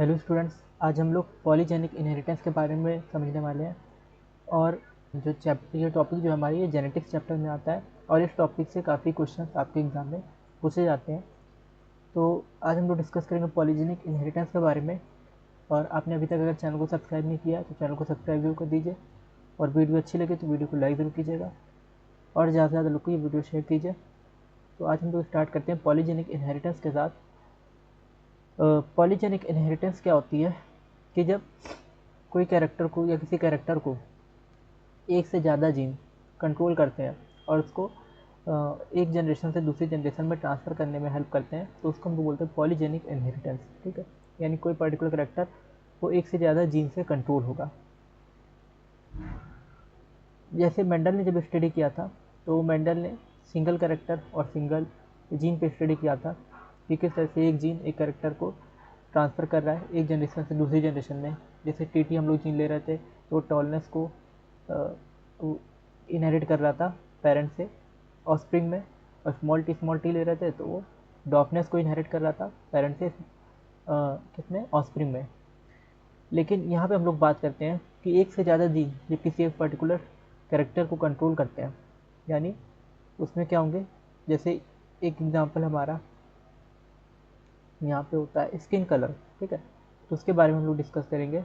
Hello students, आज हम लोग पॉलीजेनिक इनहेरिटेंस के बारे में समझने वाले हैं। और ये टॉपिक जो हमारी ये जेनेटिक्स चैप्टर में आता है और इस टॉपिक से काफ़ी क्वेश्चंस आपके एग्जाम में पूछे जाते हैं। तो आज हम लोग डिस्कस करेंगे पॉलीजेनिक इनहेरिटेंस के बारे में। और आपने अभी तक अगर चैनल को सब्सक्राइब नहीं किया तो चैनल को सब्सक्राइब जरूर कर दीजिए, और वीडियो अच्छी लगे तो वीडियो को लाइक ज़रूर कीजिएगा और ज़्यादा से ज़्यादा लोग को ये वीडियो शेयर कीजिए। तो आज हम लोग स्टार्ट करते हैं पॉलीजेनिक इनहेरिटेंस के साथ। पॉलीजेनिक इनहेरिटेंस क्या होती है कि जब कोई कैरेक्टर को या किसी कैरेक्टर को एक से ज़्यादा जीन कंट्रोल करते हैं और उसको एक जनरेशन से दूसरी जनरेशन में ट्रांसफ़र करने में हेल्प करते हैं, तो उसको हम लोग बोलते हैं पॉलीजेनिक इनहेरिटेंस। ठीक है, यानी कोई पर्टिकुलर कैरेक्टर वो एक से ज़्यादा जीन से कंट्रोल होगा। जैसे मेंडल ने जब स्टडी किया था, तो मेंडल ने सिंगल कैरेक्टर और सिंगल जीन पे स्टडी किया था कि किस तरह से एक जीन एक कैरेक्टर को ट्रांसफ़र कर रहा है एक जनरेशन से दूसरी जनरेशन में। जैसे टीटी हम लोग जीन ले रहे थे तो टॉलनेस को इनहेरिट कर रहा था पेरेंट से ऑफस्प्रिंग में, और स्मॉल टी ले रहे थे तो वो डॉफनेस को इनहेरिट कर रहा था पेरेंट से किसमें, ऑफस्प्रिंग में। लेकिन यहाँ पे हम लोग बात करते हैं कि एक से ज़्यादा जीन जब किसी एक पर्टिकुलर कैरेक्टर को कंट्रोल करते हैं, यानी उसमें क्या होंगे। जैसे एक एग्जांपल हमारा यहाँ पे होता है स्किन कलर। ठीक है, तो उसके बारे में हम लोग डिस्कस करेंगे।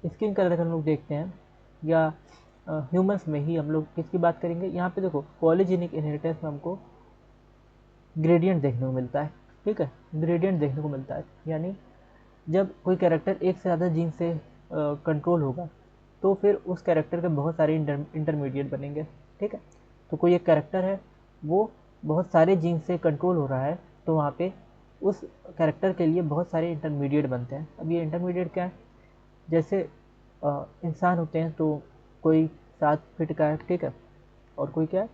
स्किन कलर का हम लोग देखते हैं, या ह्यूमंस में ही हम लोग किसकी बात करेंगे। यहाँ पे देखो पॉलीजेनिक इनहेरिटेंस में हमको ग्रेडियंट देखने को मिलता है। ठीक है, ग्रेडियंट देखने को मिलता है, यानी जब कोई कैरेक्टर एक से ज़्यादा जीन से कंट्रोल होगा तो फिर उस कैरेक्टर के बहुत सारे इंटरमीडिएट बनेंगे। ठीक है, तो कोई एक कैरेक्टर है वो बहुत सारे जीन से कंट्रोल हो रहा है, तो वहाँ पे उस कैरेक्टर के लिए बहुत सारे इंटरमीडिएट बनते हैं। अब ये इंटरमीडिएट क्या है, जैसे इंसान होते हैं तो कोई 7 फीट का है। ठीक है, और कोई क्या है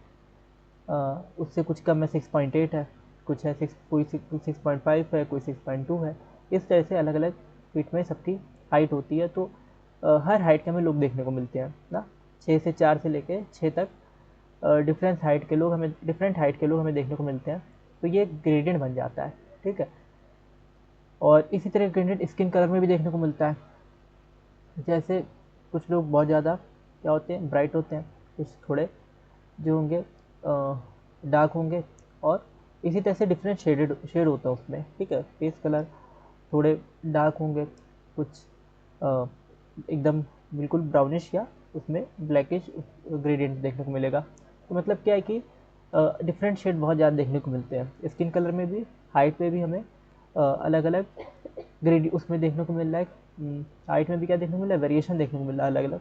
उससे कुछ कम है, 6.8 है, कुछ है कोई 6.5 है, कोई 6.2 है। इस तरह से अलग अलग फीट में सबकी हाइट होती है। तो हर हाइट के हमें लोग देखने को मिलते हैं ना, 6 से 4 से लेके 6 तक डिफरेंट हाइट के लोग हमें देखने को मिलते हैं। तो ये ग्रेडियंट बन जाता है। ठीक है, और इसी तरह ग्रेडियंट स्किन कलर में भी देखने को मिलता है। जैसे कुछ लोग बहुत ज़्यादा क्या होते हैं, ब्राइट होते हैं, कुछ थोड़े जो होंगे डार्क होंगे, और इसी तरह से डिफरेंट शेड होता है उसमें। ठीक है, फेस कलर थोड़े डार्क होंगे, कुछ एकदम बिल्कुल ब्राउनिश, या उसमें ब्लैकिश ग्रेडियंट देखने को मिलेगा। तो मतलब क्या है कि डिफरेंट शेड बहुत ज़्यादा देखने को मिलते हैं स्किन कलर में भी, हाइट में भी हमें अलग अलग ग्रेड उसमें देखने को मिल रहा है। हाइट में भी क्या देखने को मिल रहा है, वेरिएशन देखने को मिल रहा है अलग अलग।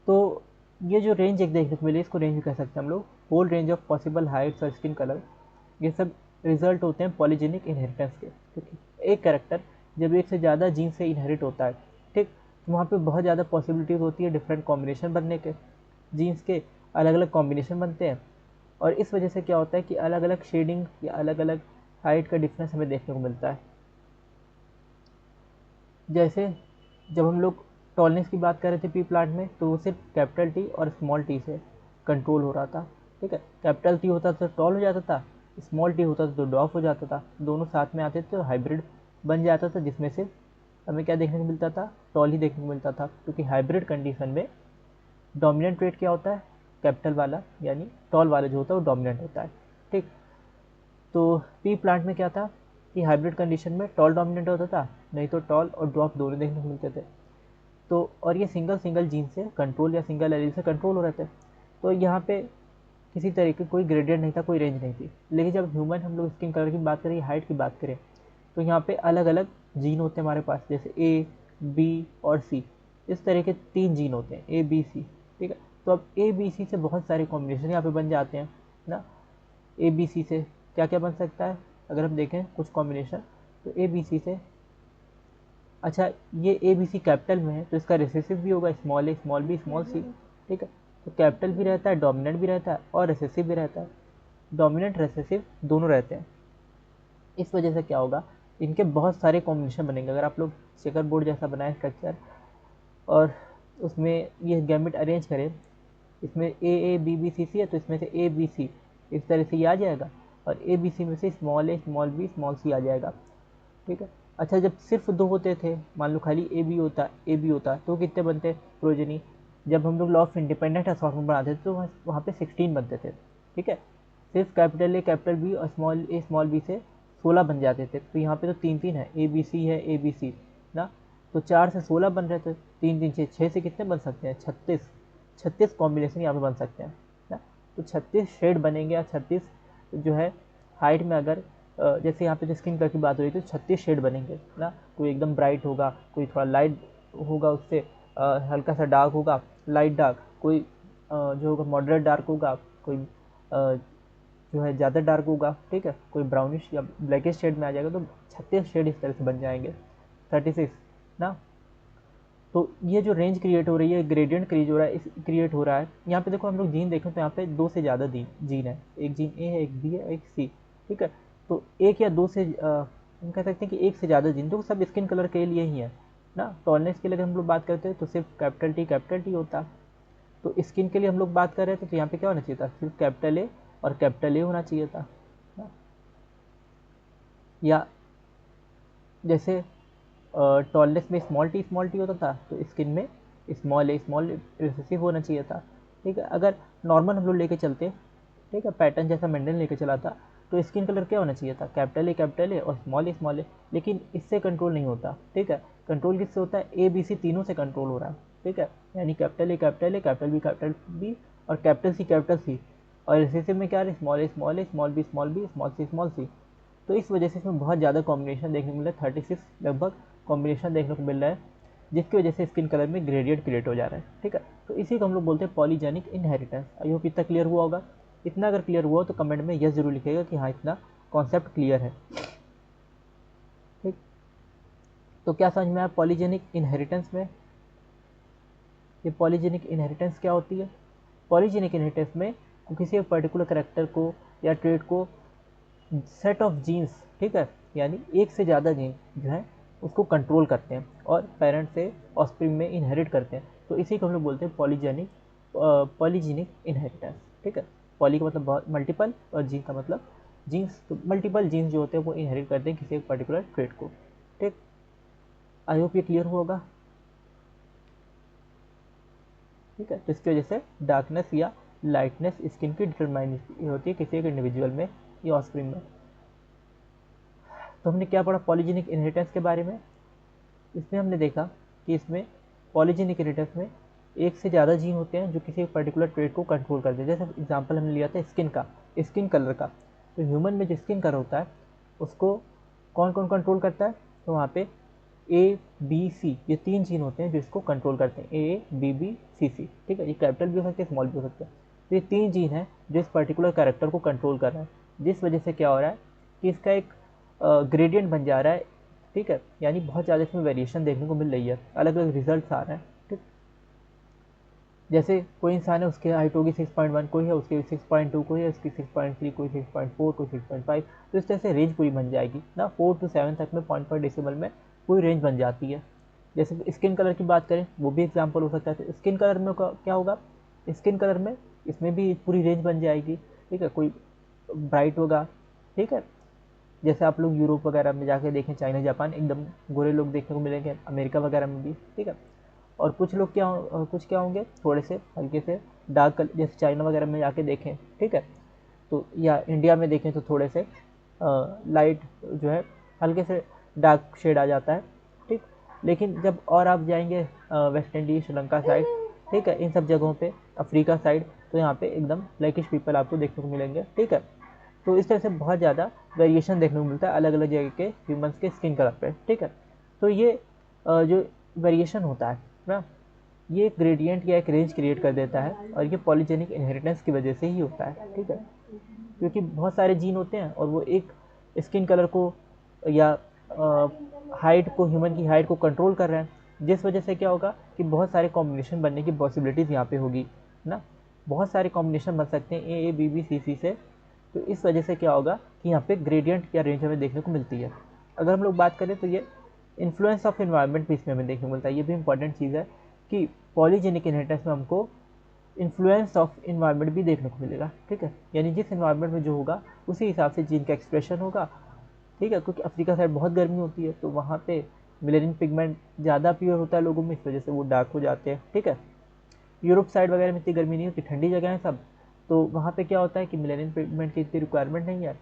तो ये जो रेंज एक देखने को मिले इसको रेंज भी कह सकते हैं हम लोग, whole range of possible heights और स्किन कलर। ये सब रिजल्ट होते हैं पॉलीजेनिक इनहेरिटेंस के, क्योंकि एक कैरेक्टर जब एक से ज़्यादा जीन से इनहेरिट होता है, ठीक, तो वहाँ पे बहुत ज़्यादा पॉसिबिलिटीज़ होती है डिफरेंट कॉम्बिनेशन बनने के, जीन्स के अलग अलग कॉम्बिनेशन बनते हैं। और इस वजह से क्या होता है कि अलग अलग शेडिंग या अलग अलग हाइट का डिफरेंस हमें देखने को मिलता है। जैसे जब हम लोग टॉलनेस की बात कर रहे थे पी प्लांट में, तो वो सिर्फ कैपिटल टी और स्मॉल टी से कंट्रोल हो रहा था। ठीक है, कैपिटल टी होता तो टॉल हो जाता था, स्मॉल टी होता तो डॉफ हो जाता था, दोनों साथ में आते थे तो हाइब्रिड बन जाता था, जिसमें से हमें क्या देखने को मिलता था, टॉल ही देखने को मिलता था। क्योंकि हाइब्रिड कंडीशन में डोमिनेंट ट्रेट क्या होता है, कैपिटल वाला, यानी टॉल वाला जो होता है वो डोमिनेंट होता है। ठीक, तो पी प्लांट में क्या था कि हाइब्रिड कंडीशन में टॉल डोमिनेंट होता था, नहीं तो टॉल और ड्रॉप दोनों देखने को मिलते थे। तो और ये सिंगल सिंगल जीन से कंट्रोल या सिंगल एलील से कंट्रोल हो रहे थे। तो यहाँ पे किसी तरीके कोई ग्रेडियंट नहीं था, कोई रेंज नहीं थी। लेकिन जब ह्यूमन हम लोग स्किन कलर की बात करें, हाइट की बात करें, तो यहाँ पे अलग अलग जीन होते हैं हमारे पास, जैसे ए, बी और सी। इस तरह के 3 जीन होते हैं, ए बी सी। ठीक है, तो अब ए बी सी से बहुत सारे कॉम्बिनेशन यहाँ पे बन जाते हैं ना। ए बी सी से क्या क्या बन सकता है, अगर हम देखें कुछ कॉम्बिनेशन, तो ए बी सी से, अच्छा ये ए बी सी कैपिटल में है तो इसका रिसेसिव भी होगा, स्मॉल ए स्मॉल बी स्मॉल सी। ठीक है, तो कैपिटल भी रहता है, डोमिनेंट भी रहता है, और रिसेसिव भी रहता है। डोमिनेंट रिसेसिव दोनों रहते हैं। इस वजह से क्या होगा, इनके बहुत सारे कॉम्बिनेशन बनेंगे। अगर आप लोग चेकर बोर्ड जैसा बनाए स्ट्रक्चर और उसमें ये गैमेट अरेंज करें, इसमें ए बी बी सी सी है तो इसमें से ए बी सी इस तरह से ये आ जाएगा, और ए बी सी में से स्मॉल ए स्मॉल बी स्मॉल सी आ जाएगा। ठीक है, अच्छा, जब सिर्फ 2 होते थे, मान लो खाली ए बी होता तो कितने बनते प्रोजेनी? जब हम लोग लॉ ऑफ इंडिपेंडेंट असॉर्टमेंट बनाते थे तो वहाँ पे 16 बनते थे, ठीक है। सिर्फ कैपिटल ए कैपिटल बी और स्मॉल बी से 16 बन जाते थे। तो यहाँ पे तो 3 3 है, ए बी सी है, ए बी सी ना, तो 4 से 16 बन रहे थे, 3 3 6, 6 से कितने बन सकते हैं? 36। 36 कॉम्बिनेशन यहाँ पे बन सकते हैं ना। तो 36 शेड बनेंगे, या 36 जो है हाइट में अगर जैसे यहाँ पे जो स्किन कलर की बात हो रही थी, तो 36 शेड बनेंगे ना। कोई एकदम ब्राइट होगा, कोई थोड़ा लाइट होगा, उससे हल्का सा डार्क होगा, लाइट डार्क, कोई जो होगा मॉडरेट डार्क होगा, कोई जो है ज़्यादा डार्क होगा, ठीक है, कोई ब्राउनिश या ब्लैकिश शेड में आ जाएगा। तो 36 शेड इस तरह से बन जाएंगे, 36 ना। तो ये जो रेंज क्रिएट हो रही है, ग्रेडियंट क्रिएट हो रहा है। यहाँ पे देखो हम लोग जीन देखें तो यहाँ पे 2 से ज़्यादा जीन है, एक जीन ए है, एक बी है, एक सी, ठीक है। तो एक या 2 से हम कह सकते हैं कि एक से ज़्यादा जीन, तो सब स्किन कलर के लिए ही है ना। टॉलनेस के लिए अगर हम लोग बात करते हैं तो सिर्फ कैपिटल टी होता। तो स्किन के लिए हम लोग बात कर रहे थे तो यहाँ पे क्या होना चाहिए था? सिर्फ कैपिटल ए और कैपिटल ए होना चाहिए था ना? या जैसे टॉलनेस में स्मॉल टी होता था, तो स्किन में स्मॉल रिसेसिव होना चाहिए था, ठीक है। अगर नॉर्मल हम लोग लेके चलते, ठीक है, पैटर्न जैसा मेंडल लेके चला था, तो स्किन कलर क्या होना चाहिए था? कैपिटल ए और स्मॉल ए। लेकिन इससे कंट्रोल नहीं होता, ठीक है। कंट्रोल किससे होता है? ए बी सी तीनों से कंट्रोल हो रहा है, ठीक है। यानी कैपिटल ए कैपिटल बी और कैपिटल सी। और रिसेसिव में क्या है? Small B small C. तो इस वजह से इसमें बहुत ज़्यादा कॉम्बिनेशन देखने को मिल रहा है, 36 लगभग कॉम्बिनेशन देखने को मिल रहा है, जिसकी वजह से स्किन कलर में ग्रेडियंट क्रिएट हो जा रहा है, ठीक है। तो इसी को हम लोग बोलते हैं पॉलीजेनिक इनहेरिटेंस। आई होप इतना क्लियर हुआ होगा। इतना अगर क्लियर हुआ तो कमेंट में यस जरूर लिखिएगा कि हाँ इतना कॉन्सेप्ट क्लियर है, ठीक। तो क्या समझ में आया पॉलीजेनिक इनहेरिटेंस में? ये पॉलीजेनिक इनहेरिटेंस क्या होती है? पॉलीजेनिक इनहेरिटेंस में किसी एक पर्टिकुलर करेक्टर को या ट्रेड को सेट ऑफ जीन्स, ठीक है, यानी एक से ज़्यादा जीन जो है उसको कंट्रोल करते हैं और पेरेंट से ऑस्प्रिंग में इनहेरिट करते हैं। तो इसी को हम लोग बोलते हैं पॉलीजेनिक इनहेरिटेंस, ठीक है। पॉली का मतलब बहुत मल्टीपल और जीन का मतलब जीन्स। तो मल्टीपल जीन्स जो होते हैं वो इनहेरिट करते हैं किसी एक पर्टिकुलर ट्रेट को, ठीक। आई होप ये क्लियर होगा, ठीक है। तो इसकी वजह से डार्कनेस या लाइटनेस स्किन की डिटरमाइन होती है किसी एक इंडिविजुअल में या ऑस्प्रिंग में। तो हमने क्या पढ़ा पॉलीजेनिक इनहेरिटेंस के बारे में? इसमें हमने देखा कि इसमें पॉलीजेनिक इनहेरिटेंस में एक से ज़्यादा जीन होते हैं जो किसी एक पर्टिकुलर ट्रेट को कंट्रोल करते हैं। जैसे एग्जांपल हमने लिया था स्किन कलर का। तो ह्यूमन में जो स्किन कलर होता है उसको कौन कौन कंट्रोल करता है? तो वहाँ पे ए बी सी ये 3 जीन होते हैं जो इसको कंट्रोल करते हैं, ए बी बी सी सी, ठीक है। ये कैपिटल भी हो सकते हैं, स्मॉल भी हो सकते हैं। तो ये 3 जीन है जो इस पर्टिकुलर कैरेक्टर को कंट्रोल कर रहा है, जिस वजह से क्या हो रहा है कि इसका एक ग्रेडियंट बन जा रहा है, ठीक है। यानी बहुत ज़्यादा इसमें वेरिएशन देखने को मिल रही है, अलग अलग रिजल्ट आ रहे हैं, ठीक। जैसे कोई इंसान है उसकी हाइट होगी 6.1, कोई है उसकी 6.2, कोई है उसकी 6.3, कोई 6.4, कोई 6.5। तो इस तरह से रेंज पूरी बन जाएगी ना। 4 to 7 तक में पॉइंट डेसिमल में पूरी रेंज बन जाती है। जैसे स्किन कलर की बात करें, वो भी एग्जाम्पल हो सकता है। तो स्किन कलर में क्या होगा? स्किन कलर में इसमें भी पूरी रेंज बन जाएगी, ठीक है। कोई ब्राइट होगा, ठीक है। जैसे आप लोग यूरोप वगैरह में जाके देखें, चाइना जापान एकदम गोरे लोग देखने को मिलेंगे, अमेरिका वगैरह में भी, ठीक है। और कुछ क्या होंगे थोड़े से हल्के से डार्क कलर, जैसे चाइना वगैरह में जाके देखें, ठीक है। तो या इंडिया में देखें तो थोड़े से लाइट जो है हल्के से डार्क शेड आ जाता है, ठीक। लेकिन जब और आप जाएंगे वेस्ट इंडीज, श्रीलंका साइड, ठीक है, इन सब जगहों पे, अफ्रीका साइड, तो यहाँ पे एकदम ब्लैकिश पीपल आपको देखने को मिलेंगे, ठीक है। तो इस तरह से बहुत ज़्यादा वेरिएशन देखने को मिलता है अलग अलग जगह के ह्यूमंस के स्किन कलर पे, ठीक है। तो ये जो वेरिएशन होता है ना, ये एक ग्रेडियंट या एक रेंज क्रिएट कर देता है, और ये पॉलीजेनिक इनहेरिटेंस की वजह से ही होता है, ठीक है। क्योंकि बहुत सारे जीन होते हैं और वो एक स्किन कलर को या हाइट को, ह्यूमन की हाइट को कंट्रोल कर रहे हैं, जिस वजह से क्या होगा कि बहुत सारे कॉम्बिनेशन बनने की पॉसिबिलिटीज़ यहाँ पे होगी ना। बहुत सारे कॉम्बिनेशन बन सकते हैं ए बी बी सी सी से। तो इस वजह से क्या होगा कि यहाँ पे ग्रेडियंट या रेंज हमें देखने को मिलती है। अगर हम लोग बात करें तो ये इन्फ्लुएंस ऑफ इन्वायरमेंट भी इसमें हमें देखने को मिलता है। ये भी इंपॉर्टेंट चीज़ है कि पॉलीजेनिक इनहेरिटेंस में हमको इन्फ्लुएंस ऑफ इन्वायरमेंट भी देखने को मिलेगा, ठीक है। यानी जिस इन्वायरमेंट में जो होगा उसी हिसाब से जीन का एक्सप्रेशन होगा, ठीक है, क्योंकि अफ्रीका साइड बहुत गर्मी होती है तो वहाँ पे मेलेनिन पिगमेंट ज़्यादा प्योर होता है लोगों में, इस वजह से वो डार्क हो जाते हैं। ठीक है, यूरोप साइड वगैरह में इतनी गर्मी नहीं होती, ठंडी जगह है सब, तो वहाँ पे क्या होता है कि मेलेनिन पिगमेंट की इतनी रिक्वायरमेंट नहीं है,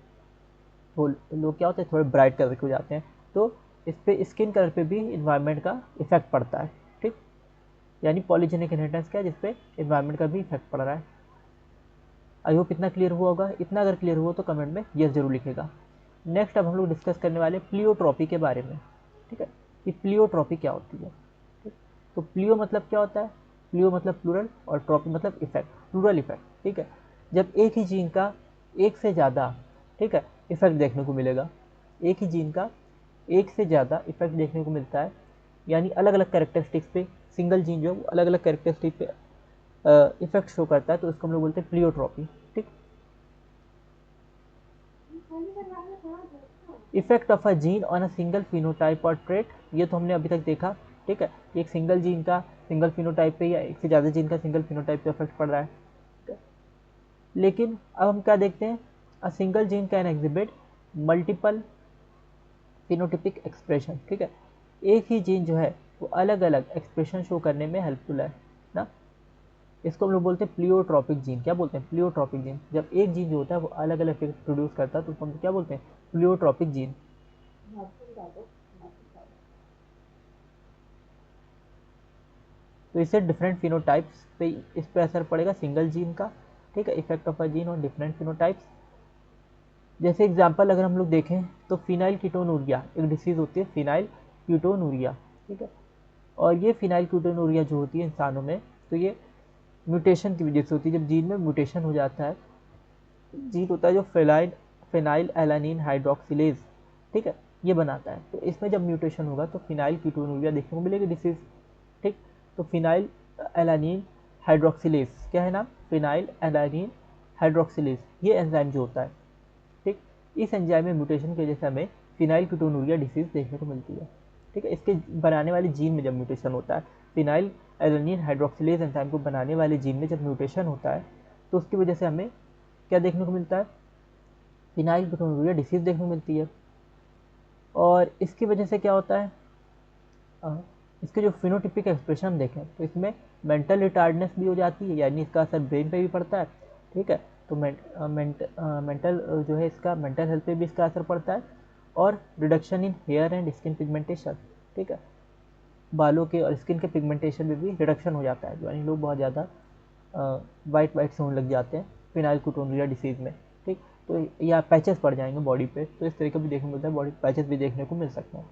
तो लोग क्या होते हैं थोड़े ब्राइट कलर के हो जाते हैं। तो इस पे स्किन कलर पे भी इन्वायरमेंट का इफेक्ट पड़ता है। ठीक, यानी पॉलीजेनिक इनहेरिटेंस क्या है, जिसपे इन्वायरमेंट का भी इफेक्ट पड़ रहा है। आई होप इतना क्लियर हुआ होगा। इतना अगर क्लियर हुआ तो कमेंट में यस जरूर लिखेगा। नेक्स्ट अब हम लोग डिस्कस करने वाले प्लियोट्रॉपी के बारे में। ठीक है, कि प्लियोट्रॉपी क्या होती है। ठीक, तो प्लियो मतलब क्या होता है, प्लियो मतलब प्लूरल और ट्रॉपी मतलब इफेक्ट, प्लूरल इफेक्ट। ठीक है, जब एक ही जीन का एक से ज़्यादा, ठीक है, इफेक्ट देखने को मिलेगा, एक ही जीन का एक से ज़्यादा इफेक्ट देखने को मिलता है, यानी अलग अलग कैरेक्टरिस्टिक्स पे सिंगल जीन जो है अलग अलग कैरेक्टरिस्टिक पे इफेक्ट शो करता है, तो इसको हम लोग बोलते हैं प्लियोट्रॉपी। ठीक, effect of a gene on a single phenotype और ट्रेट, ये तो हमने अभी तक देखा। ठीक है, एक सिंगल जीन का सिंगल फिनोटाइप पे या एक से ज़्यादा जीन का सिंगल फिनोटाइप पे इफेक्ट पड़ रहा है। लेकिन अब हम क्या देखते हैं, a single gene can exhibit multiple phenotypic expression. ठीक है, एक ही जीन जो है वो अलग अलग एक्सप्रेशन शो करने में हेल्पफुल है ना। इसको हम लोग बोलते हैं प्लियोट्रॉपिक जीन। क्या बोलते हैं, प्लियोट्रॉपिक जीन। जब एक जीन जो होता है वो अलग अलग इफेक्ट प्रोड्यूस करता है तो उसको हम क्या बोलते हैं, प्लियोट्रॉपिक जीन। तो इससे डिफरेंट फिनोटाइप्स पे इस पर असर पड़ेगा सिंगल जीन का। ठीक है, effect of a gene on different phenotypes. जैसे एग्जांपल अगर हम लोग देखें तो फिनाइल कीटोनूरिया एक डिसीज़ होती है, फिनाइल कीटोनूरिया। ठीक है, और ये फिनाइल कीटोनूरिया जो होती है इंसानों में, तो ये म्यूटेशन की वजह से होती है। जब जीन में म्यूटेशन हो जाता है, जीन होता है जो फिनाइल एलानिन हाइड्रोक्सिलेज, ठीक है, ये बनाता है, तो इसमें जब म्यूटेशन होगा तो फिनाइल कीटोनूरिया देखने को मिलेगी डिसीज। ठीक, तो फिनाइल एलानिन हाइड्रोक्सिलेज क्या है नाम, फिनाइल एलानिन हाइड्रोक्सिलेज, ये एंजाइम जो होता है। ठीक, इस एंजाइम में म्यूटेशन की वजह से हमें फिनाइल कीटोनूरिया डिसीज देखने को मिलती है। ठीक है, इसके बनाने वाले जीन में जब म्यूटेशन होता है, फिनाइल एलानिन हाइड्रोक्सिलेज एंजाइम को बनाने वाले जीन में जब म्यूटेशन होता है, तो उसकी वजह से हमें क्या देखने को मिलता है, फिनाइल कीटोनूरिया डिसीज देखने को मिलती है। और इसकी वजह से क्या होता है, इसके जो फिनोटिपिक एक्सप्रेशन हम देखें तो इसमें मेंटल रिटार्डनेस भी हो जाती है, यानी इसका असर ब्रेन पे भी पड़ता है। ठीक है, तो मेंटल जो है इसका मेंटल हेल्थ पे भी इसका असर पड़ता है। और reduction in hair and skin pigmentation. ठीक है, बालों के और स्किन के पिगमेंटेशन में भी रिडक्शन हो जाता है, यानी लोग बहुत ज़्यादा वाइट वाइट से होने लग जाते हैं फिनाइल कीटोनूरिया डिसीज़ में। ठीक, तो या पैचेस पड़ जाएंगे बॉडी पे, तो इस तरह का भी देखने को मिलता है, बॉडी पैचेस भी देखने को मिल सकते हैं।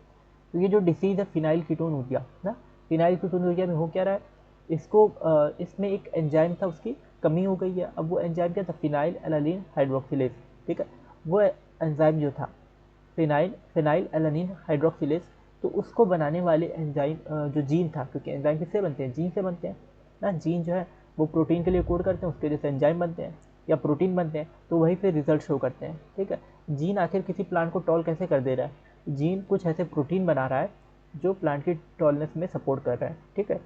तो ये जो डिसीज़ है फिनाइल कीटोनूरिया ना, फिनाइल कीटोनूरिया में हो क्या रहा है, इसको इसमें एक एंजाइम था उसकी कमी हो गई है। अब वो एंजाइम क्या था, फिनाइल एलानिन हाइड्रोक्सिलेज। ठीक है, वो एंजाइम जो था फिनाइल एलानिन हाइड्रोक्सिलेज, तो उसको बनाने वाले एंजाइम जो जीन था, क्योंकि एंजाइम किससे बनते हैं, जीन से बनते हैं ना। जीन जो है वो प्रोटीन के लिए कोड करते हैं, उसके वजह से एंजाइम बनते हैं या प्रोटीन बनते हैं, तो वही फिर रिजल्ट शो करते हैं। ठीक है, जीन आखिर किसी प्लांट को टॉल कैसे कर दे रहा है, जीन कुछ ऐसे प्रोटीन बना रहा है जो प्लांट की टॉलनेस में सपोर्ट कर रहा है। ठीक है,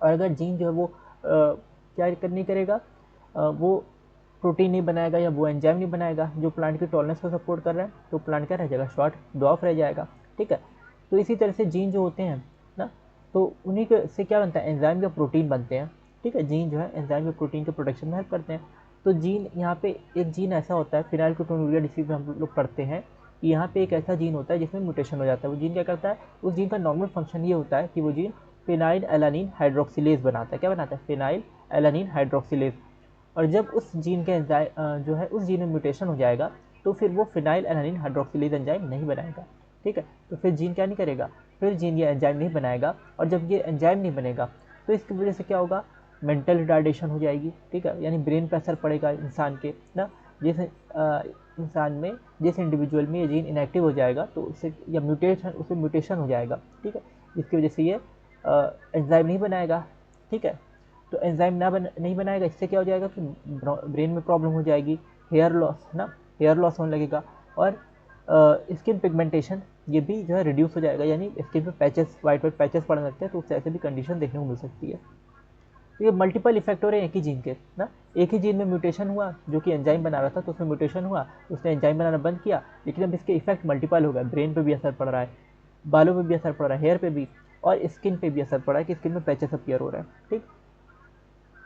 और अगर जीन जो है वो क्या नहीं करेगा, वो प्रोटीन नहीं बनाएगा या वो एंजाइम नहीं बनाएगा जो प्लांट की टॉलरेंस को सपोर्ट कर रहा है, तो प्लांट क्या रह जाएगा, शॉर्ट ड्वार्फ रह जाएगा। ठीक है, तो इसी तरह से जीन जो होते हैं ना, तो उन्हीं के से क्या बनता है, एंजाइम या प्रोटीन बनते हैं। ठीक है, जीन जो है एंजाइम या प्रोटीन के प्रोडक्शन में हेल्प करते हैं। तो जीन यहाँ पे एक जीन ऐसा होता है, फिनाइल कीटोनूरिया डिसीज में हम लोग पढ़ते हैं कि यहाँ पे एक ऐसा जीन होता है जिसमें म्यूटेशन हो जाता है। वो जीन क्या करता है, उस जीन का नॉर्मल फंक्शन ये होता है कि वो जीन फिनाइल एलानिन हाइड्रोक्सिलेज बनाता है। क्या बनाता है, फिनाइल एलानिन हाइड्रोक्सिलेज। और जब उस जीन के जो है उस जीन में म्यूटेशन हो जाएगा, तो फिर वो फिनाइल एलानिन हाइड्रोक्सिलेज एंजाइम नहीं बनाएगा। ठीक है, तो फिर जीन क्या नहीं करेगा, फिर जीन ये एंजाइम नहीं बनाएगा। और जब ये एंजाइम नहीं बनेगा तो इसकी वजह से क्या होगा, मेंटल रिटार्डेशन हो जाएगी। ठीक है, यानी ब्रेन पर असर पड़ेगा इंसान के ना। जिस इंसान में, जिस इंडिविजुअल में ये जीन इनएक्टिव हो जाएगा तो उससे या म्यूटेशन, उससे म्यूटेशन हो जाएगा। ठीक है, जिसकी वजह से ये एंजाइम नहीं बनाएगा। ठीक है, तो एंजाइम नहीं बनाएगा, इससे क्या हो जाएगा कि ब्रेन में प्रॉब्लम हो जाएगी, हेयर लॉस ना, हेयर लॉस होने लगेगा। और स्किन पिगमेंटेशन ये भी जो है रिड्यूस हो जाएगा, यानी स्किन पे पैचेस, वाइट वाइट पैचेस पड़ने लगते हैं, तो उससे ऐसे भी कंडीशन देखने को मिल सकती है। तो ये मल्टीपल इफेक्ट हो रहे हैं एक ही जीन के ना। एक ही जीन में म्यूटेशन हुआ जो कि एंजाइम बना रहा था, तो उसमें म्यूटेशन हुआ, उसने एंजाइम बनाना बंद किया, लेकिन अब इसके इफेक्ट मल्टीपल हो गए। ब्रेन पे भी असर पड़ रहा है, बालों पे भी असर पड़ रहा है, हेयर पे भी, और स्किन पे भी असर पड़ रहा है कि स्किन में पैचेस अपीयर हो रहा है। ठीक,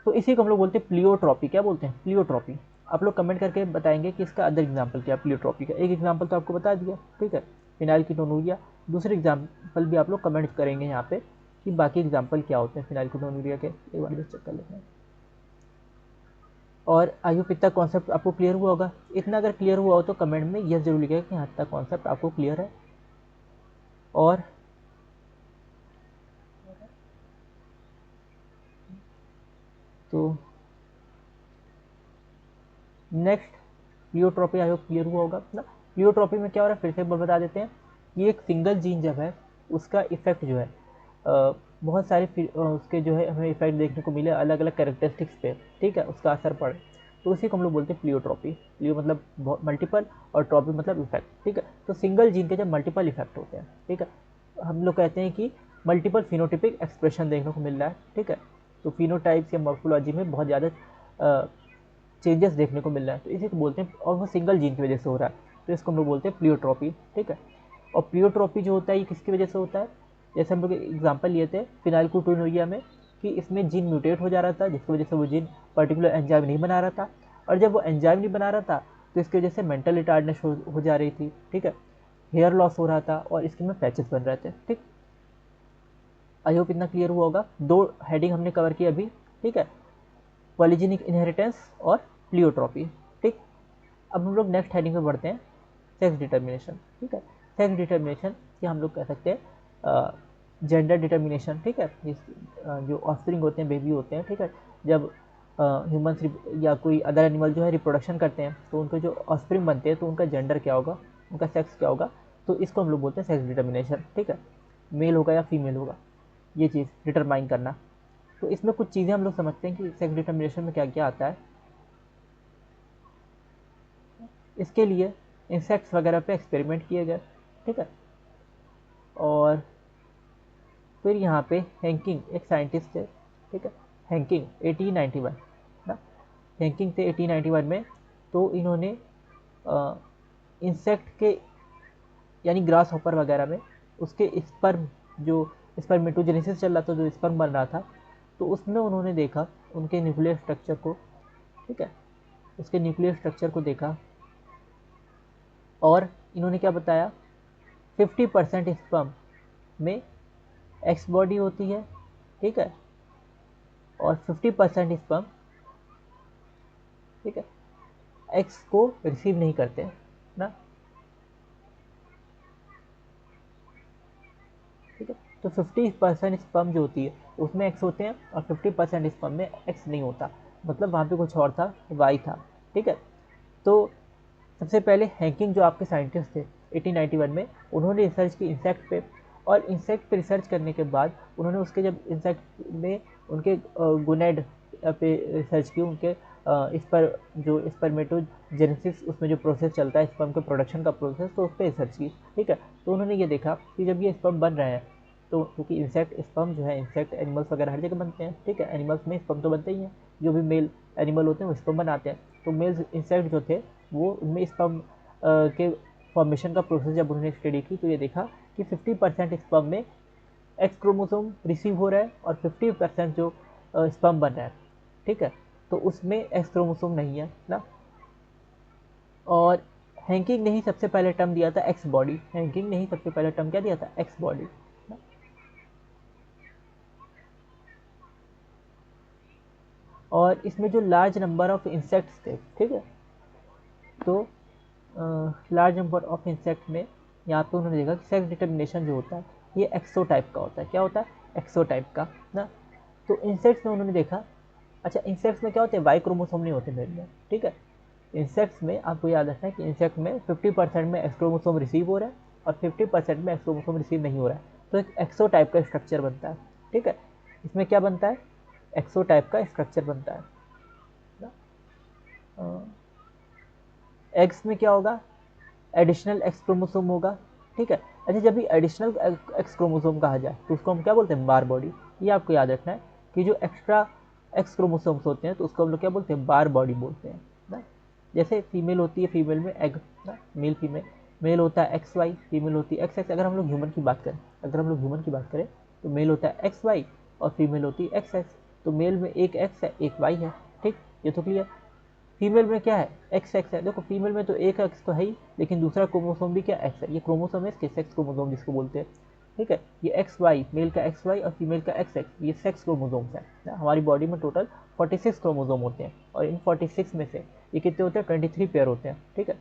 तो इसी को हम लोग बोलते हैं प्लियोट्रॉपी। क्या बोलते हैं? प्लियोट्रॉपी। आप लोग कमेंट करके बताएंगे कि इसका अदर एग्जाम्पल क्या है प्लियोट्रॉपी का। एक एग्जाम्पल तो आपको बता दिया, ठीक है, फिनाइलकीटोनुरिया। दूसरे एग्जाम्पल भी आप लोग कमेंट करेंगे यहाँ पे कि बाकी एग्जाम्पल क्या होते हैं फिनाइलकीटोनुरिया के। एक बार चेक कर लेते हैं। और आई होप इतना कॉन्सेप्ट आपको क्लियर हुआ होगा। इतना अगर क्लियर हुआ हो तो कमेंट में यस जरूर लिखिएगा कि हाँ इतना कॉन्सेप्ट आपको क्लियर है। और तो next pleiotropy I hope clear हुआ होगा ना। प्लियोट्रॉपी में क्या हो रहा है फिर से एक बार बता देते हैं कि एक सिंगल जीन जब है उसका इफेक्ट जो है बहुत सारे उसके जो है हमें इफेक्ट देखने को मिले अलग अलग कैरेक्टरिस्टिक्स पे, ठीक है, उसका असर पड़े, तो उसी को हम लोग बोलते हैं प्लियोट्रॉपी। प्लियो मतलब मल्टीपल और ट्रॉपी मतलब इफेक्ट, ठीक है। तो सिंगल जीन के जब मल्टीपल इफेक्ट होते हैं, ठीक है, हम लोग कहते हैं कि मल्टीपल फिनोटिपिक एक्सप्रेशन देखने को मिल रहा है, ठीक है। तो फिनोटाइप्स या मॉर्फोलॉजी में बहुत ज़्यादा चेंजेस देखने को मिल रहा है, तो इसी को बोलते हैं, और वो सिंगल जीन की वजह से हो रहा है, तो इसको हम लोग बोलते हैं प्लियोट्रॉपी, ठीक है। और प्लियोट्रॉपी जो होता है ये किसकी वजह से होता है? जैसे हम लोग एग्जाम्पल लिए थे फिनाइलकीटोनुरिया में कि इसमें जीन म्यूटेट हो जा रहा था जिसकी वजह से वो जीन पर्टिकुलर एंजाइम नहीं बना रहा था, और जब वो एंजाइम नहीं बना रहा था तो इसकी वजह से मेंटल रिटार्डनेस हो जा रही थी, ठीक है, हेयर लॉस हो रहा था और स्किन में पैचेस बन रहे थे, ठीक। आई होप इतना क्लियर हुआ होगा। दो हेडिंग हमने कवर की अभी, ठीक है, पॉलीजेनिक इनहेरिटेंस और प्लियोट्रॉपी, ठीक। अब हम लोग नेक्स्ट हेडिंग पे बढ़ते हैं, सेक्स डिटर्मिनेशन, ठीक है। सेक्स डिटर्मिनेशन या हम लोग कह सकते हैं जेंडर डिटर्मिनेशन, ठीक है। जो ऑफस्प्रिंग होते हैं, बेबी होते हैं, ठीक है, जब ह्यूमंस या कोई अदर एनिमल जो है रिप्रोडक्शन करते हैं तो उनके जो ऑफस्प्रिंग बनते हैं तो उनका जेंडर क्या होगा, उनका सेक्स क्या होगा, तो इसको हम लोग बोलते हैं सेक्स डिटर्मिनेशन, ठीक है। मेल होगा या फीमेल होगा, ये चीज़ डिटरमाइन करना। तो इसमें कुछ चीज़ें हम लोग समझते हैं कि सेक्स डिटर्मिनेशन में क्या क्या आता है। इसके लिए इंसेक्ट्स वगैरह पे एक्सपेरिमेंट किए गए, ठीक है। और फिर यहाँ पे हैंकिंग एक साइंटिस्ट थे, ठीक है, हैंकिंग 1891 ना, हैंकिंग थे 1891 में। तो इन्होंने इंसेक्ट के यानी ग्रास हॉपर वगैरह में उसके स्पर्म, जो स्पर्मेटोजेनेसिस चल रहा था, जो स्पर्म बन रहा था, तो उसमें उन्होंने देखा उनके न्यूक्लियर स्ट्रक्चर को, ठीक है, उसके न्यूक्लियर स्ट्रक्चर को देखा, और इन्होंने क्या बताया, 50% स्पर्म में एक्स बॉडी होती है, ठीक है, और 50% स्पर्म, ठीक है, एक्स को रिसीव नहीं करते हैं ना, ठीक है। तो 50% स्पर्म जो होती है उसमें एक्स होते हैं और 50% स्पर्म में एक्स नहीं होता, मतलब वहाँ पे कुछ और था, वाई था, ठीक है। तो सबसे पहले हैंकिंग जो आपके साइंटिस्ट थे 1891 में, उन्होंने रिसर्च की इंसेक्ट पे, और इंसेक्ट पे रिसर्च करने के बाद उन्होंने उसके जब इंसेक्ट में उनके गुनेड पे रिसर्च की, उनके इस पर जो स्पर्मेटोजेनेसिस उसमें जो प्रोसेस चलता है स्पर्म के प्रोडक्शन का प्रोसेस, तो उस पर रिसर्च की, ठीक है। तो उन्होंने ये देखा कि जब ये स्पर्म बन रहे हैं, तो क्योंकि इंसेक्ट स्पर्म जो है, इंसेक्ट एनिमल्स वगैरह हर जगह बनते हैं, ठीक है, एनिमल्स में स्पर्म तो बनते ही हैं, जो भी मेल एनिमल होते हैं वो स्पर्म बनाते हैं। तो मेल इंसेक्ट जो थे वो उनमें स्पर्म के फॉर्मेशन का प्रोसेस जब उन्होंने स्टडी की, तो ये देखा कि 50% स्पर्म में एक्स क्रोमोसोम रिसीव हो रहा है और 50% जो स्पर्म बन रहा है, ठीक है, तो उसमें एक्स क्रोमोसोम नहीं है ना। और हैंकिंग ने ही सबसे पहले टर्म दिया था एक्स बॉडी, हैंकिंग ने ही सबसे पहले टर्म क्या दिया था, एक्स बॉडी। और इसमें जो लार्ज नंबर ऑफ इंसेक्ट्स थे, ठीक है, तो लार्ज नंबर ऑफ इंसेक्ट में यहाँ पे उन्होंने देखा कि सेक्स डिटर्मिनेशन जो होता है ये एक्सो टाइप का होता है। क्या होता है? एक्सो टाइप का ना। तो इंसेक्ट्स में उन्होंने देखा, अच्छा इंसेक्ट्स में क्या होते हैं, वाई क्रोमोसोम नहीं होते मेल में, ठीक है। इंसेक्ट्स में आपको याद रखना है कि इंसेक्ट में 50% में एक्स क्रोमोसोम रिसीव हो रहा है और 50% में एक्स क्रोमोसोम रिसीव नहीं हो रहा है, तो एक एक्सो टाइप का स्ट्रक्चर बनता है, ठीक है। इसमें क्या बनता है, एक्सो टाइप का स्ट्रक्चर बनता है ना। एग्स में क्या होगा, एडिशनल एक्स क्रोमोसोम होगा, ठीक है। अच्छा जब भी एडिशनल एक्स क्रोमोसोम कहा जाए तो उसको हम क्या बोलते हैं, बार बॉडी। ये आपको याद रखना है कि जो एक्स्ट्रा एक्स क्रोमोसोम्स होते हैं तो उसको हम लोग क्या बोलते हैं, बार बॉडी बोलते हैं ना। जैसे फीमेल होती है, फीमेल में एग ना, मेल फीमेल, मेल होता है एक्स वाई, फीमेल होती है एक्स एक्स। अगर हम लोग ह्यूमन की बात करें, अगर हम लोग ह्यूमन की बात करें तो मेल होता है एक्स वाई और फीमेल होती है एक्स एक्स। तो मेल में एक एक्स है एक वाई है, ठीक, ये तो क्लियर। फीमेल में क्या है, एक्स एक्स है। देखो फीमेल में तो एक एक्स तो है ही, लेकिन दूसरा क्रोमोसोम भी क्या एक्स है, ये क्रोमोसोम है इसके, सेक्स क्रोमोसोम जिसको बोलते हैं, ठीक है। ये एक्स वाई, मेल का एक्स वाई और फीमेल का एक्स एक्स, ये सेक्स क्रोमोसोम्स हैं। हमारी बॉडी में टोटल 46 क्रोमोसोम होते हैं और इन 46 में से ये कितने होते हैं, 23 पेयर होते हैं, ठीक है।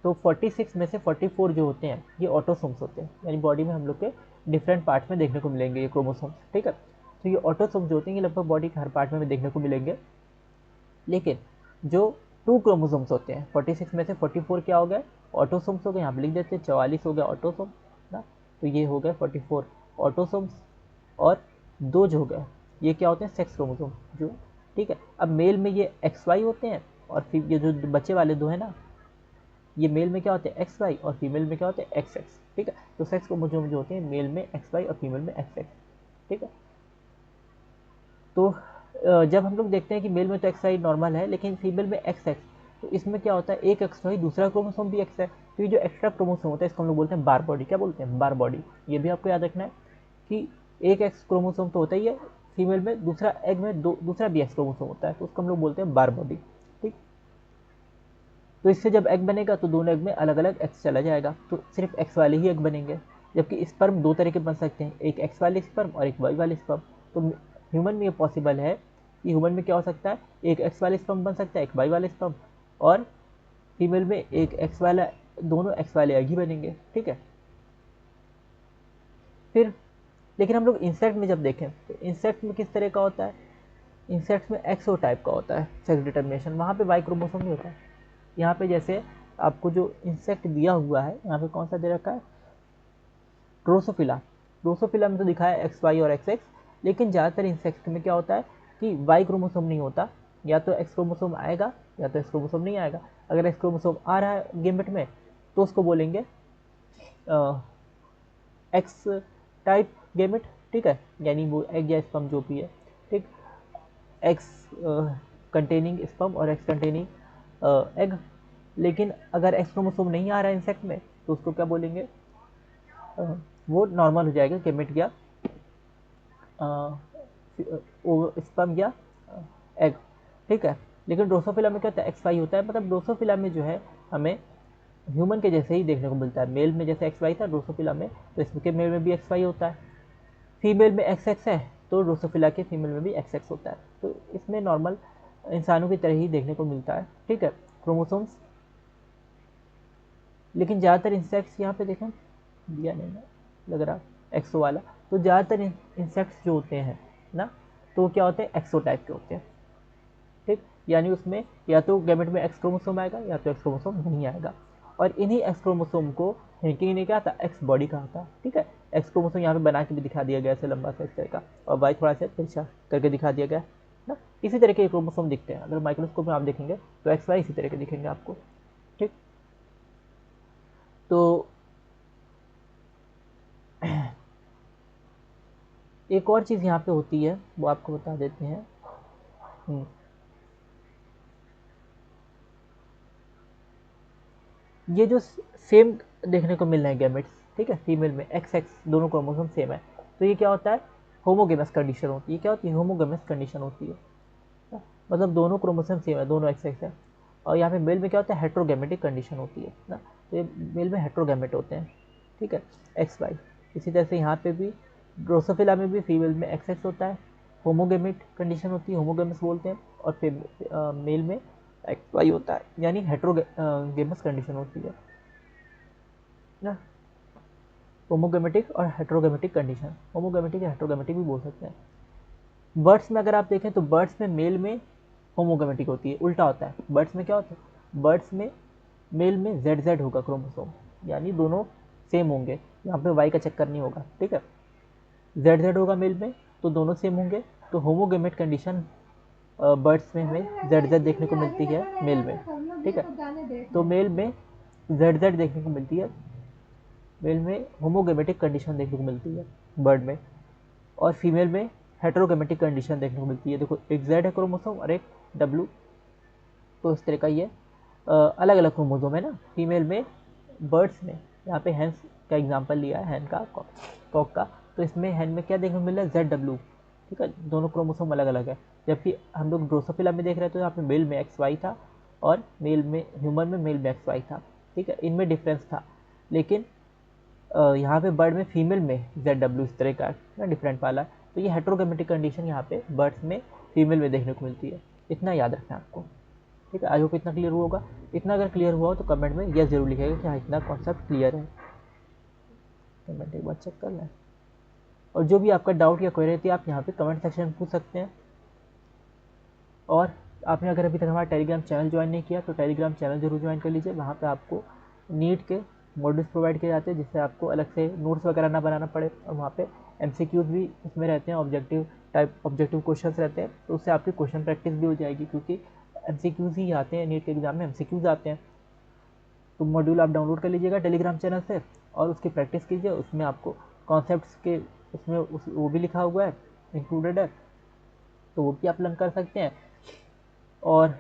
तो 46 में से 44 जो होते हैं ये ऑटोसोम्स होते हैं, यानी बॉडी में हम लोग के डिफरेंट पार्ट्स में देखने को मिलेंगे ये क्रोमोसोम्स, ठीक है। तो ये ऑटोसोम्स जो होते हैं ये लगभग बॉडी के हर पार्ट में देखने को मिलेंगे। लेकिन जो 2 क्रोमोसोम्स होते हैं, 46 में से 44 क्या हो गए, ऑटोसोम्स हो गए। यहाँ पे लिख देते हैं 44 हो गया ऑटोसोम ना। तो ये हो गए 44 ऑटोसोम्स, और 2 जो हो गए ये क्या होते हैं, सेक्स क्रोमोसोम जो, ठीक है। अब मेल में ये एक्स वाई होते हैं और फिर ये जो बच्चे वाले 2 हैं ना, ये मेल में क्या होते हैं एक्स वाई और फीमेल में क्या होते हैं एक्स एक्स, ठीक है। तो सेक्स क्रोमोसोम जो होते हैं मेल में एक्स वाई और फीमेल में एक्स एक्स, ठीक है। तो जब हम लोग देखते हैं कि मेल में तो एक्स वाई नॉर्मल है, लेकिन फीमेल में एक्स एक्स, तो इसमें क्या होता है, एक एक्स वाई दूसरा क्रोमोसोम भी एक्स है। तो ये जो एक्स्ट्रा क्रोमोसोम होता है इसको हम लोग बोलते हैं बार बॉडी। क्या बोलते हैं, बार बॉडी। ये भी आपको याद रखना है कि एक एक्स क्रोमोसोम तो होता ही है फीमेल में, दूसरा एग में दूसरा भी एक्स क्रोमोसोम होता है, तो उसको हम लोग बोलते हैं बार बॉडी, ठीक। तो इससे जब एग बनेगा तो दोनों एग में अलग अलग एक्स चला जाएगा, तो सिर्फ एक्स वाले ही एग बनेंगे। जबकि स्पर्म 2 तरह के बन सकते हैं, एक एक्स वाले स्पर्म और एक वाई वाले स्पर्म। तो ह्यूमन में ये पॉसिबल है कि ह्यूमन में क्या हो सकता है, एक एक्स वाले स्पर्म बन सकता है एक वाई वाले स्पर्म, और फीमेल में एक एक्स वाला, दोनों एक्स वाले एग ही बनेंगे, ठीक है। फिर लेकिन हम लोग इंसेक्ट में जब देखें तो इंसेक्ट में किस तरह का होता है, इंसेक्ट में एक्सो टाइप का होता है सेक्स डिटर्मिनेशन, वहाँ पे वाई क्रोमोसोम नहीं होता है। यहाँ पे जैसे आपको जो इंसेक्ट दिया हुआ है, यहाँ पे कौन सा दे रखा है, ड्रोसोफिला। ड्रोसोफिला में तो दिखा है एक्स वाई और एक्स एक्स, लेकिन ज़्यादातर इंसेक्ट में क्या होता है कि वाई क्रोमोसोम नहीं होता, या तो एक्स क्रोमोसोम आएगा या तो एक्स क्रोमोसोम नहीं आएगा। अगर एक्स क्रोमोसोम आ रहा है गेमेट में तो उसको बोलेंगे एक्स टाइप गेमेट, ठीक है, यानी वो एग या स्पर्म जो भी है, ठीक। एक्स कंटेनिंग स्पर्म और एक्स कंटेनिंग एग। लेकिन अगर एक्स क्रोमोसोम नहीं आ रहा है इंसेक्ट में तो उसको क्या बोलेंगे, वो नॉर्मल हो जाएगा गेमेट या स्पर्म या एग, ठीक है। लेकिन ड्रोसोफिला में क्या होता है, एक्स वाई होता है, मतलब ड्रोसोफिला में जो है हमें ह्यूमन के जैसे ही देखने को मिलता है। मेल में जैसे एक्स वाई था ड्रोसोफिला में, तो इसके मेल में भी एक्स वाई होता है। फीमेल में एक्स एक्स है तो ड्रोसोफिला के फीमेल में भी एक्स एक्स होता है। तो इसमें नॉर्मल इंसानों की तरह ही देखने को मिलता है, ठीक है, क्रोमोसोम्स। लेकिन ज़्यादातर इंसेक्ट्स यहाँ पे देखें दिया नहीं है, लग रहा एक्सो वाला। तो ज़्यादातर इंसेक्ट्स जो होते हैं ना, तो वो क्या होते हैं, एक्सो टाइप के होते हैं, ठीक। यानी उसमें या तो गैमेट में एक्स क्रोमोसोम आएगा या तो एक्स क्रोमोसोम नहीं आएगा। और इन्हीं एक्स क्रोमोसोम को हिंकिंग ने क्या था, एक्स बॉडी कहा था, ठीक है। एक्स क्रोमोसोम यहाँ पे बना के भी दिखा दिया गया ऐसे लंबा सा इस तरह का, और वाई थोड़ा सा तिरछा करके दिखा दिया गया ना। इसी तरह के क्रोमोसोम दिखते हैं, अगर माइक्रोस्कोप में आप देखेंगे तो एक्स वाई इसी तरह के दिखेंगे आपको, ठीक। तो एक और चीज़ यहाँ पे होती है वो आपको बता देते हैं। ये जो सेम देखने को मिल रहे हैं गैमेट्स, ठीक है, फीमेल में एक्स एक्स दोनों क्रोमोसोम सेम है, तो ये क्या होता है, होमोगेमस कंडीशन होती है। क्या होती है, होमोगेमस कंडीशन होती है, मतलब दोनों क्रोमोसोम सेम है, दोनों एक्स एक्स है। और यहाँ पे मेल में क्या होता है, हेट्रोगेमेटिक कंडीशन होती है ना। तो ये मेल में हेट्रोगेमेट होते हैं, ठीक है, एक्स वाई। इसी तरह से यहाँ पे भी ड्रोसोफिला में भी फीमेल में एक्स एक्स होता है, होमोगेमिट कंडीशन होती है, होमोगेमस बोलते हैं। और फिर मेल में एक्स वाई होता है, यानी हेट्रोगेमस कंडीशन होती है ना। होमोगेमेटिक और हेट्रोगेमेटिक कंडीशन, होमोगेमेटिक या हेट्रोगेमेटिक भी बोल सकते हैं। बर्ड्स में अगर आप देखें तो बर्ड्स में मेल में होमोगेमेटिक होती है, उल्टा होता है। बर्ड्स में क्या होता है, बर्ड्स में मेल में जेड जेड होगा क्रोमोसोम, यानी दोनों सेम होंगे, यहाँ पे वाई का चक्कर नहीं होगा, ठीक है। जेड जेड होगा मेल में तो दोनों सेम होंगे। तो होमोगेमेट कंडीशन बर्ड्स में हमें जेड जेड देखने को मिलती है मेल में, ठीक है। तो मेल में जेड जेड देखने को मिलती है, मेल में होमोगेमेटिक कंडीशन देखने को मिलती है बर्ड में। और फीमेल में हेटेरोगेमेटिक कंडीशन देखने को मिलती है। देखो एक जेड है क्रोमोसोम और एक डब्ल्यू, तो इस तरह का ये अलग अलग क्रोमोसोम है ना फीमेल में। बर्ड्स में यहाँ पे हैंस का एग्जांपल लिया है, हैन का कॉक का, तो इसमें हैन में क्या देखने को मिल रहा है, जेड डब्ल्यू, ठीक है, दोनों क्रोमोसोम अलग अलग है। जबकि हम लोग ड्रोसोफिला में देख रहे थे तो यहाँ पे मेल में एक्स वाई था और मेल में ह्यूमन में मेल में एक्स वाई था, ठीक है, इनमें डिफरेंस था। लेकिन यहाँ पे बर्ड में फीमेल में जेड डब्ल्यू इस तरह का ना डिफरेंट वाला है। तो ये हेटेरोगेमेटिक कंडीशन यहाँ पे बर्ड्स में फीमेल में देखने को मिलती है, इतना याद रखना है आपको, ठीक है। आई होप इतना क्लियर हुआ होगा। इतना अगर क्लियर हुआ हो तो कमेंट में यस जरूर लिखेगा कि हाँ इतना कॉन्सेप्ट क्लियर है। कमेंट एक बार चेक कर लें। और जो भी आपका डाउट या क्वेरी थी आप यहाँ पे कमेंट सेक्शन में पूछ सकते हैं। और आपने अगर अभी तक हमारा टेलीग्राम चैनल ज्वाइन नहीं किया तो टेलीग्राम चैनल जरूर ज्वाइन कर लीजिए। वहाँ पे आपको नीट के मॉड्यूल्स प्रोवाइड किए जाते हैं जिससे आपको अलग से नोट्स वगैरह ना बनाना पड़े। और वहाँ पे MCQs भी उसमें रहते हैं, ऑब्जेक्टिव क्वेश्चंस रहते हैं, तो उससे आपकी क्वेश्चन प्रैक्टिस भी हो जाएगी, क्योंकि MCQs ही आते हैं नीट के एग्जाम में, MCQs आते हैं। तो मॉड्यूल आप डाउनलोड कर लीजिएगा टेलीग्राम चैनल से और उसकी प्रैक्टिस कीजिए। उसमें आपको कॉन्सेप्ट्स के उसमें वो भी लिखा हुआ है, इंक्लूडेड है, तो वो भी आप लर्न कर सकते हैं। और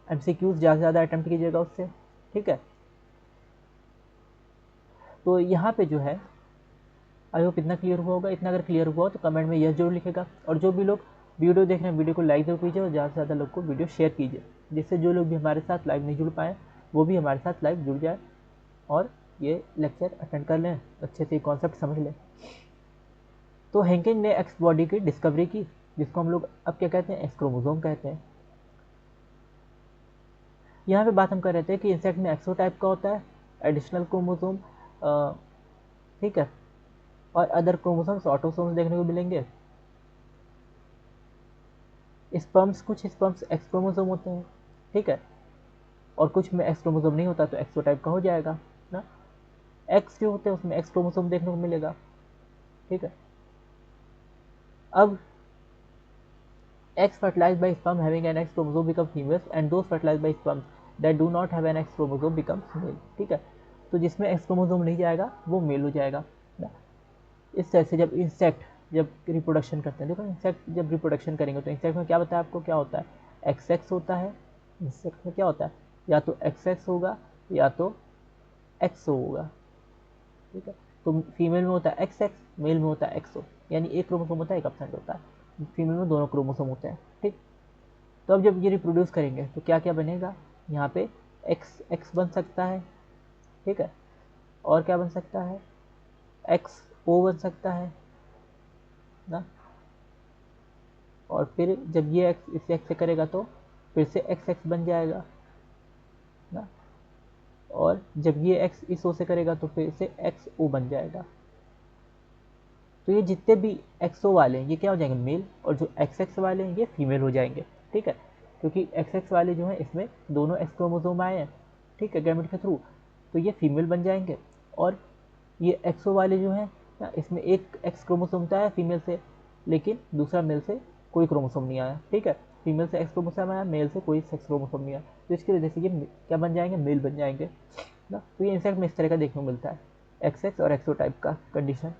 MCQs ज़्यादा से ज़्यादा अटैम्प्ट कीजिएगा उससे, ठीक है। तो यहाँ पे जो है आई होप इतना क्लियर हुआ होगा। इतना अगर क्लियर हुआ हो तो कमेंट में यस जरूर लिखेगा। और जो भी लोग वीडियो देख रहे हैं वीडियो को लाइक जरूर कीजिए और ज़्यादा से ज़्यादा लोग को वीडियो शेयर कीजिए, जिससे जो लोग भी हमारे साथ लाइव नहीं जुड़ पाए वो भी हमारे साथ लाइव जुड़ जाए और ये लेक्चर अटेंड कर लें, अच्छे से कॉन्सेप्ट समझ लें। तो हेंकिंग ने एक्स बॉडी की डिस्कवरी की, जिसको हम लोग अब क्या कहते हैं, एक्स क्रोमोसोम कहते हैं। यहाँ पे बात हम कर रहे थे कि इंसेक्ट में एक्सो टाइप का होता है, एडिशनल क्रोमोसोम, ठीक है, और अदर क्रोमोसोम्स ऑटोसोम्स देखने को मिलेंगे। स्पर्म्स, कुछ स्पर्म्स एक्स क्रोमोसोम होते हैं, ठीक है, और कुछ में एक्स क्रोमोसोम नहीं होता तो एक्सो टाइप का हो जाएगा ना। एक्स जो होते हैं उसमें एक्स क्रोमोसोम देखने को मिलेगा, ठीक है। अब eggs fertilized by sperm having an X chromosome become females and those fertilized by sperms that do not have an X chromosome becomes male, ठीक है। तो जिसमें X क्रोमोसोम नहीं जाएगा वो मेल हो जाएगा ना। इस तरह से जब इंसेक्ट जब रिप्रोडक्शन करते हैं, देखो इंसेक्ट जब रिप्रोडक्शन करेंगे तो इंसेक्ट में क्या बताया आपको, क्या होता है, XX होता है। इंसेक्ट में क्या होता है, या तो XX होगा या तो XO होगा, ठीक है। तो फीमेल में होता है XX, मेल में होता है XO, यानी एक क्रोमोसोम होता है एक एब्सेंट होता है। फीमेल में दोनों क्रोमोसोम होते हैं, ठीक। तो अब जब ये रिप्रोड्यूस करेंगे तो क्या क्या बनेगा, यहाँ पे एक्स एक्स बन सकता है, ठीक है, और क्या बन सकता है, एक्स ओ बन सकता है ना। और फिर जब ये एक्स इस एक्स से करेगा तो फिर से एक्स एक्स बन जाएगा ना। और जब ये एक्स इस ओ से करेगा तो फिर से एक्स ओ बन जाएगा। तो ये जितने भी एक्सओ वाले हैं ये क्या हो जाएंगे, मेल, और जो एक्स एक्स वाले हैं ये फीमेल हो जाएंगे, ठीक है। क्योंकि एक्स एक्स वाले जो हैं इसमें दोनों एक्स क्रोमोसोम आए हैं, ठीक है, गैमेट के थ्रू, तो ये फीमेल बन जाएंगे। और ये एक्सओ वाले जो हैं ना, इसमें एक एक्स क्रोमोसोम तो आया फीमेल से, लेकिन दूसरा मेल से कोई क्रोमोसोम नहीं आया, ठीक है। फीमेल से एक्स क्रोमोसोम आया, मेल से कोई सेक्स क्रोमोसोम नहीं आया, तो इसकी वजह से ये क्या बन जाएंगे, मेल बन जाएंगे ना। तो ये इंसेक्ट में इस तरह का देखने को मिलता है, एक्स एक्स और एक्सओ टाइप का कंडीशन।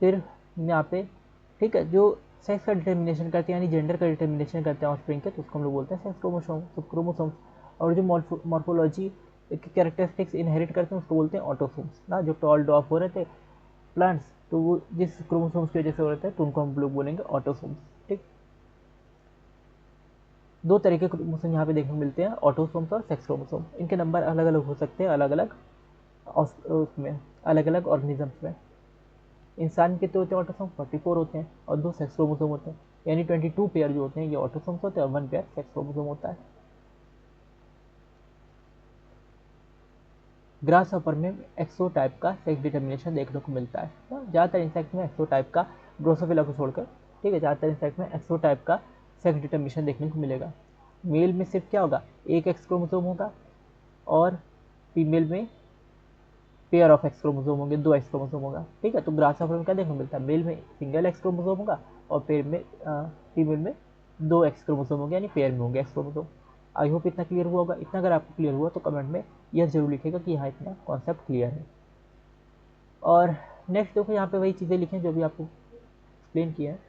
फिर यहाँ पे, ठीक है, जो सेक्स का डिटर्मिनेशन करते हैं यानी जेंडर का डिटर्मिनेशन करते हैं ऑफस्प्रिंग के, तो उसको हम लोग बोलते हैं सेक्स क्रोमोसोम, सब क्रोमोसोम्स। और जो मॉर्फोलॉजी के कैरेक्टरिस्टिक्स इनहेरिट करते हैं उसको बोलते हैं ऑटोसोम्स ना। जो टॉल डॉफ हो रहे थे प्लांट्स, तो वो जिस क्रोमोसोम्स की वजह से हो रहे थे तो उनको हम लोग बोलेंगे ऑटोसोम्स, ठीक। दो तरह के क्रोमोसोम यहाँ पे देखने को मिलते हैं, ऑटोसोम्स और सेक्स क्रोमोसोम। इनके नंबर अलग अलग हो सकते हैं, अलग अलग उसमें, अलग अलग ऑर्गेनिजम्स में। इंसान के तो होते हैं ऑटोसोम 44 होते हैं और 2 सेक्स क्रोमोसोम होते हैं, यानी 22 पेयर जो होते हैं ये ऑटोसोम्स होते हैं और 1 पेयर सेक्स क्रोमोसोम होता है। ग्रास हॉपर में एक्सो टाइप का सेक्स डिटर्मिनेशन देखने को मिलता है, ज़्यादातर इंसेक्ट में एक्सो टाइप का, ड्रोसोफिला को छोड़कर, ठीक है, ज़्यादातर इंसेक्ट में एक्सो टाइप का सेक्स डिटर्मिनेशन देखने को मिलेगा। मेल में सिर्फ क्या होगा, एक एक्स क्रोमोसोम होगा, और फीमेल में पेयर ऑफ एक्स क्रोमोसोम होंगे, 2 एक्स क्रोमोसोम होगा, ठीक है। तो ग्रास हॉपर में क्या देखने को मिलता है, मेल में सिंगल एक्स क्रोमोसोम होगा और पेयर में फीमेल में 2 एक्स क्रोमोसोम होंगे, यानी पेयर में होंगे एक्स क्रोमोसोम। आई होप इतना क्लियर हुआ होगा। इतना अगर आपको क्लियर हुआ तो कमेंट में यह जरूर लिखेगा कि हाँ इतना कॉन्सेप्ट क्लियर है। और नेक्स्ट देखो यहाँ पे वही चीज़ें लिखें जो भी आपको एक्सप्लेन किया है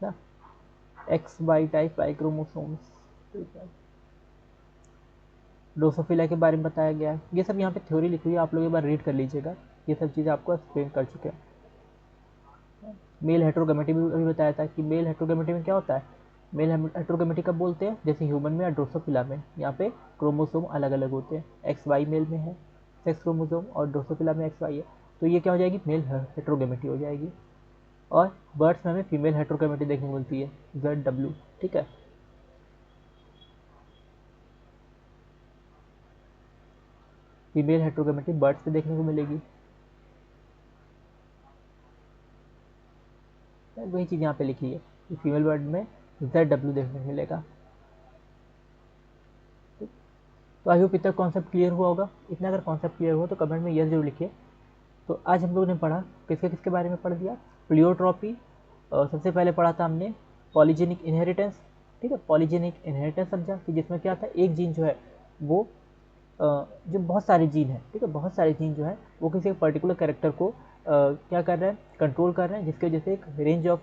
ना, X Y type Y chromosomes, Drosophila के बारे में बताया गया है। ये सब यहाँ पे थ्योरी लिखी हुई है, आप लोग एक बार रीड कर लीजिएगा, ये सब चीज़ें आपको एक्सप्लेन कर चुके हैं। मेल हेट्रोगेमेटी भी अभी बताया था कि मेल हेट्रोगेमेटी में क्या होता है। मेल हेट्रोगेमेटी कब बोलते हैं, जैसे ह्यूमन में या ड्रोसोफिला में, यहाँ पे क्रोमोसोम अलग अलग होते हैं, एक्स वाई मेल में है सेक्स क्रोमोसोम और ड्रोसोफिला में एक्स वाई है, तो ये क्या हो जाएगी, मेल हेट्रोगेमेटी हो जाएगी। और बर्ड्स में हमें फीमेल हेट्रोगेमेटी देखने को मिलती है, ZW, ठीक है। फीमेल हेट्रोगेमेटी बर्ड्स पे देखने को मिलेगी, वही चीज़ यहाँ पे लिखी है कि फीमेल बर्ड में ZW देखने को मिलेगा। तो आई होप इतना कॉन्सेप्ट क्लियर हुआ होगा। इतना अगर कॉन्सेप्ट क्लियर हुआ तो कमेंट में यस जरूर लिखिए। तो आज हम लोगों ने पढ़ा, किसके किसके बारे में पढ़ दिया, प्लियोट्रॉपी, सबसे पहले पढ़ा था हमने पॉलीजेनिक इनहेरिटेंस, ठीक है। पॉलीजेनिक इनहेरिटेंस समझा कि जिसमें क्या था, एक जीन जो है वो जो बहुत सारे जीन हैं, ठीक है, बहुत सारे जीन जो है वो किसी एक पर्टिकुलर कैरेक्टर को क्या कर रहे हैं, कंट्रोल कर रहे हैं, जिसकी वजह से एक रेंज ऑफ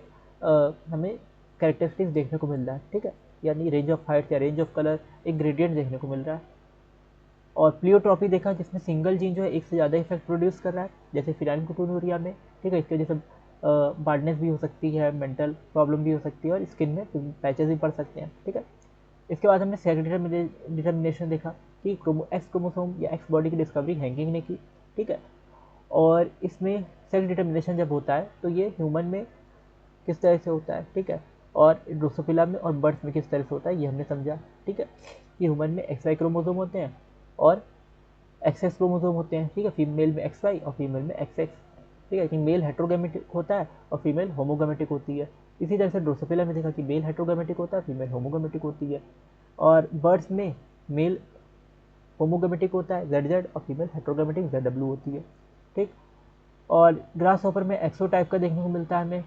हमें कैरेक्टरिस्टिक्स देखने को मिल रहा है, ठीक है, यानी रेंज ऑफ हाइट या रेंज ऑफ कलर, एक ग्रेडियंट देखने को मिल रहा है। और प्लियोट्रॉपी देखा जिसमें सिंगल जीन जो है एक से ज़्यादा इफेक्ट प्रोड्यूस कर रहा है, जैसे फिनाइलकेटोनुरिया में, ठीक है, इसकी वजह से बार्डनेस भी हो सकती है, मेंटल प्रॉब्लम भी हो सकती है और स्किन में पैचेस भी पड़ सकते हैं, ठीक है। इसके बाद हमने सेक्स डिटर्मिनेशन देखा कि एक्स क्रोमोसोम या एक्स बॉडी की डिस्कवरी हैंगिंग ने की, ठीक है। और इसमें सेक्स डिटर्मिनेशन जब होता है तो ये ह्यूमन में किस तरह से होता है, ठीक है, और ड्रोसोफिला में और बर्ड्स में किस तरह से होता है, ये हमने समझा, ठीक है। कि ह्यूमन में एक्स वाई क्रोमोसोम होते हैं और एक्स एक्स क्रोमोसोम होते हैं, ठीक है, फीमेल में एक्स वाई और फीमेल में एक्स एक्स, ठीक है, कि मेल हेट्रोगेमेटिक होता है और फीमेल होमोगेमेटिक होती है। इसी तरह से ड्रोसोफिला में देखा कि मेल हेट्रोगेमेटिक होता है, फीमेल होमोगेमेटिक होती है। और बर्ड्स में मेल होमोगेमेटिक होता है ZZ और फीमेल हेट्रोगेमेटिक ZW होती है, ठीक। और ग्रास हॉपर में एक्सो टाइप का देखने को मिलता है हमें,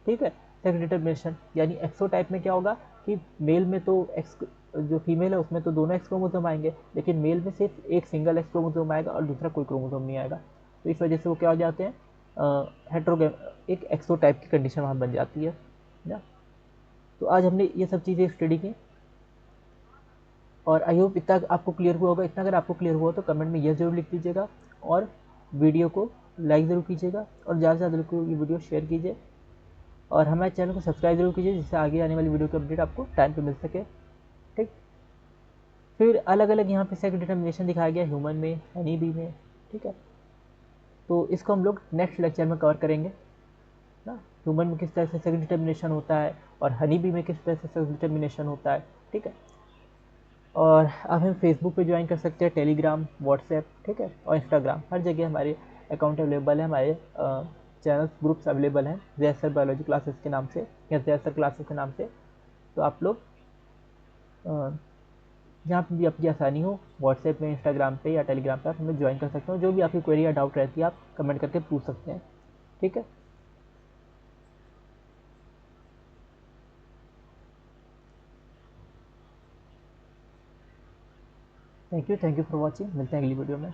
ठीक है। सेक्स डिटर्मिनेशन यानी एक्सो टाइप में क्या होगा कि मेल में तो एक्स, जो फीमेल है उसमें तो दोनों एक्स क्रोमोसोम आएंगे, लेकिन मेल में सिर्फ एक सिंगल एक्स क्रोमोसोम आएगा और दूसरा कोई क्रोमोसोम नहीं आएगा, तो इस वजह से वो क्या हो जाते हैं, हेट्रोगे एक एक्सो टाइप की कंडीशन वहाँ बन जाती है ना। तो आज हमने ये सब चीज़ें स्टडी की और आई होप इतना आपको क्लियर हुआ होगा। इतना अगर आपको क्लियर हुआ तो कमेंट में यस जरूर लिख दीजिएगा और वीडियो को लाइक ज़रूर कीजिएगा और ज़्यादा से ज़्यादा ये वीडियो शेयर कीजिए और हमारे चैनल को सब्सक्राइब जरूर कीजिए, जिससे आगे आने वाली वीडियो की अपडेट आपको टाइम पे मिल सके, ठीक। फिर अलग अलग यहाँ पे सेक्स डिटर्मिनेशन दिखाया गया ह्यूमन में, हनी बी में, ठीक है। तो इसको हम लोग नेक्स्ट लेक्चर में कवर करेंगे ना, ह्यूमन में किस तरह से सेक्स डिटर्मिनेशन होता है और हनी बी में किस तरह से सेक्स डिटर्मिनेशन होता है, ठीक है। और आप हमें फेसबुक पे ज्वाइन कर सकते हैं, टेलीग्राम, व्हाट्सएप, ठीक है, और इंस्टाग्राम, हर जगह हमारे अकाउंट अवेलेबल है, हमारे चैनल ग्रुप्स अवेलेबल हैं जैसर बायोलॉजी क्लासेस के नाम से या जैसर क्लासेस के नाम से। तो आप लोग जहाँ पर भी आपकी आसानी हो, व्हाट्सएप में, इंस्टाग्राम पे या टेलीग्राम पर आप हमें ज्वाइन कर सकते हो, जो भी आपकी क्वेरी या डाउट रहती है आप कमेंट करके पूछ सकते हैं, ठीक है। थैंक यू फॉर वॉचिंग, मिलते हैं अगली वीडियो में।